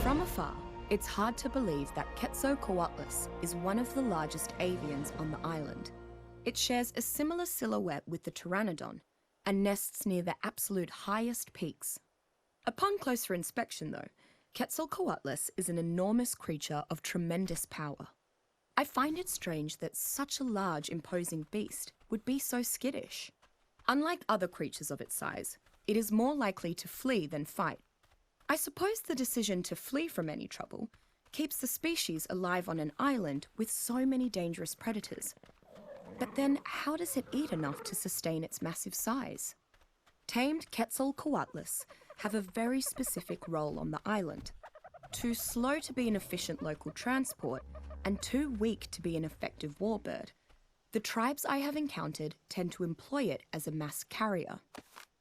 From afar, it's hard to believe that Quetzalcoatlus is one of the largest avians on the island. It shares a similar silhouette with the pteranodon and nests near the absolute highest peaks. Upon closer inspection, though, Quetzalcoatlus is an enormous creature of tremendous power. I find it strange that such a large, imposing beast would be so skittish. Unlike other creatures of its size, it is more likely to flee than fight. I suppose the decision to flee from any trouble keeps the species alive on an island with so many dangerous predators. But then, how does it eat enough to sustain its massive size? Tamed Quetzalcoatlus have a very specific role on the island. Too slow to be an efficient local transport and too weak to be an effective warbird, the tribes I have encountered tend to employ it as a mass carrier.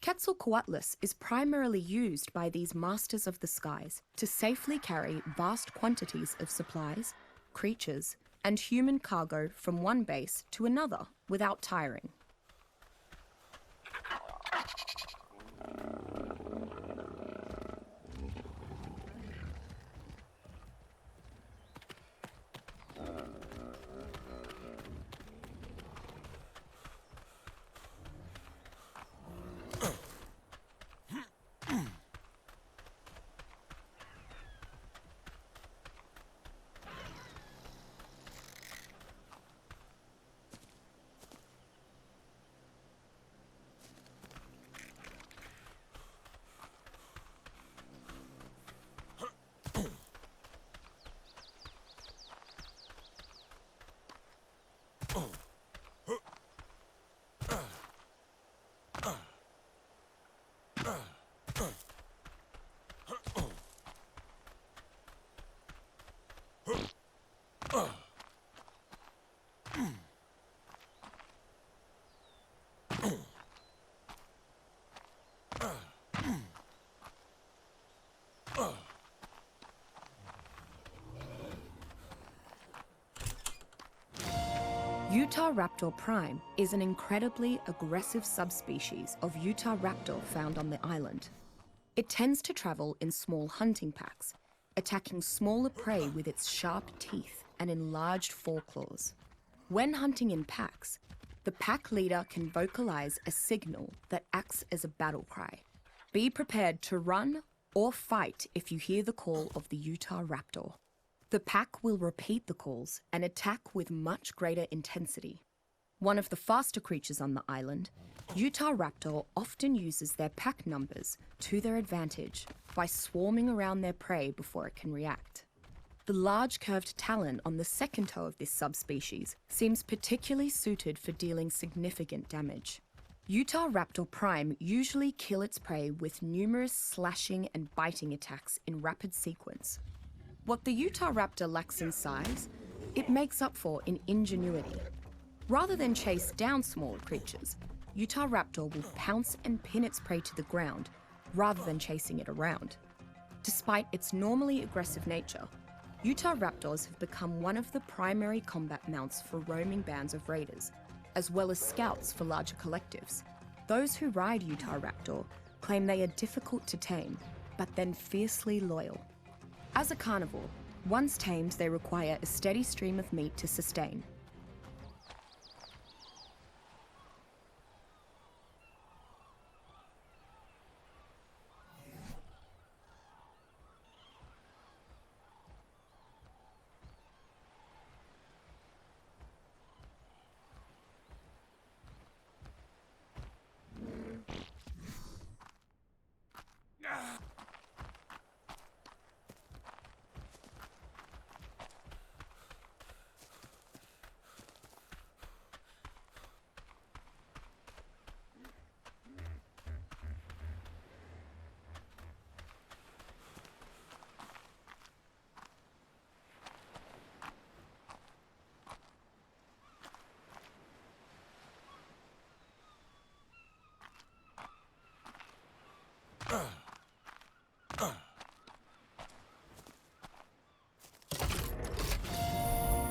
Quetzalcoatlus is primarily used by these masters of the skies to safely carry vast quantities of supplies, creatures, and human cargo from one base to another without tiring. Utahraptor prime is an incredibly aggressive subspecies of Utahraptor found on the island. It tends to travel in small hunting packs, attacking smaller prey with its sharp teeth and enlarged foreclaws. When hunting in packs, the pack leader can vocalize a signal that acts as a battle cry. Be prepared to run or fight if you hear the call of the Utahraptor. The pack will repeat the calls and attack with much greater intensity. One of the faster creatures on the island, Utahraptor often uses their pack numbers to their advantage by swarming around their prey before it can react. The large curved talon on the second toe of this subspecies seems particularly suited for dealing significant damage. Utahraptor prime usually kill its prey with numerous slashing and biting attacks in rapid sequence. What the Utahraptor lacks in size, it makes up for in ingenuity. Rather than chase down smaller creatures, Utahraptor will pounce and pin its prey to the ground rather than chasing it around. Despite its normally aggressive nature, Utahraptors have become one of the primary combat mounts for roaming bands of raiders, as well as scouts for larger collectives. Those who ride Utahraptor claim they are difficult to tame, but then fiercely loyal. As a carnivore, once tamed, they require a steady stream of meat to sustain.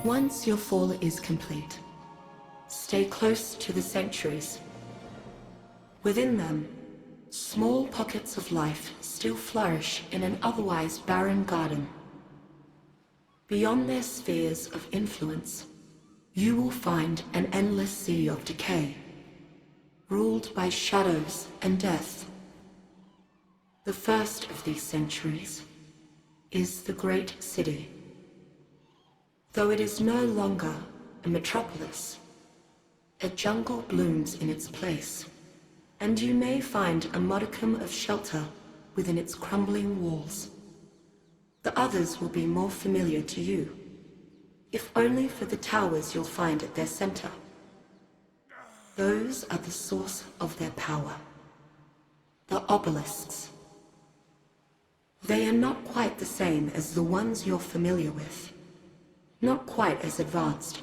Once your fall is complete, stay close to the sanctuaries. Within them, small pockets of life still flourish in an otherwise barren garden. Beyond their spheres of influence, you will find an endless sea of decay, ruled by shadows and death. The first of these centuries is the Great City. Though it is no longer a metropolis, a jungle blooms in its place, and you may find a modicum of shelter within its crumbling walls. The others will be more familiar to you, if only for the towers you'll find at their center. Those are the source of their power, the obelisks. They are not quite the same as the ones you're familiar with, not quite as advanced,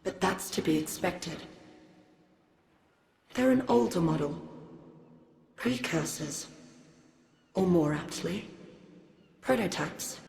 but that's to be expected. They're an older model, precursors, or more aptly, prototypes.